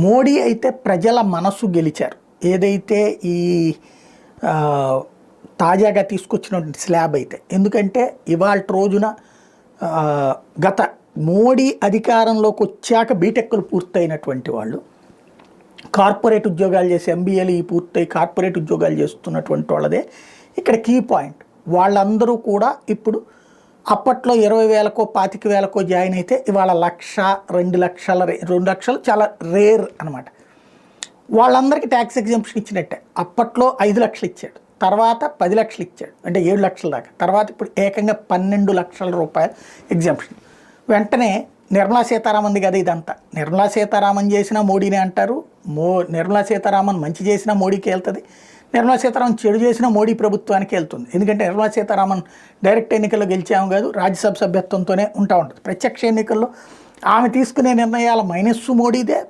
మోడీ అయితే ప్రజల మనసు గెలిచారు. ఏదైతే ఈ తాజాగా తీసుకొచ్చినటువంటి స్లాబ్ అయితే. ఎందుకంటే ఇవాల్టి రోజున గత మోడీ అధికారంలోకి వచ్చాక బీటెక్లు పూర్తయినటువంటి వాళ్ళు, కార్పొరేట్ ఉద్యోగాలు చేసి ఎంబీఏలు పూర్తయి కార్పొరేట్ ఉద్యోగాలు చేస్తున్నటువంటి వాళ్ళదే ఇక్కడ కీ పాయింట్. వాళ్ళందరూ కూడా ఇప్పుడు అప్పట్లో 20,000కో 25,000కో జాయిన్ అయితే ఇవాళ 1,00,000, 2 లక్షలు చాలా రేర్ అనమాట. వాళ్ళందరికీ ట్యాక్స్ ఎగ్జంప్షన్ ఇచ్చినట్టే. అప్పట్లో 5 లక్షలు ఇచ్చాడు, తర్వాత 10 లక్షలు ఇచ్చాడు, అంటే 7 లక్షల దాకా. తర్వాత ఇప్పుడు ఏకంగా 12 లక్షల రూపాయలు ఎగ్జంప్షన్. వెంటనే నిర్మలా సీతారామన్ది కదా ఇదంతా. నిర్మలా సీతారామన్ చేసినా మోడీనే అంటారు, నిర్మలా సీతారామన్ మంచి చేసినా మోడీకి వెళ్తుంది, నిర్మలా సీతారామన్ చెడు చేసినా మోడీ ప్రభుత్వానికి వెళ్తుంది. ఎందుకంటే నిర్మలా సీతారామన్ డైరెక్ట్ ఎన్నికల్లో గెలిచాము కాదు, రాజ్యసభ సభ్యత్వంతోనే ఉంటుంది. ప్రత్యక్ష ఎన్నికల్లో ఆమె తీసుకునే నిర్ణయాల మైనస్సు మోడీదే,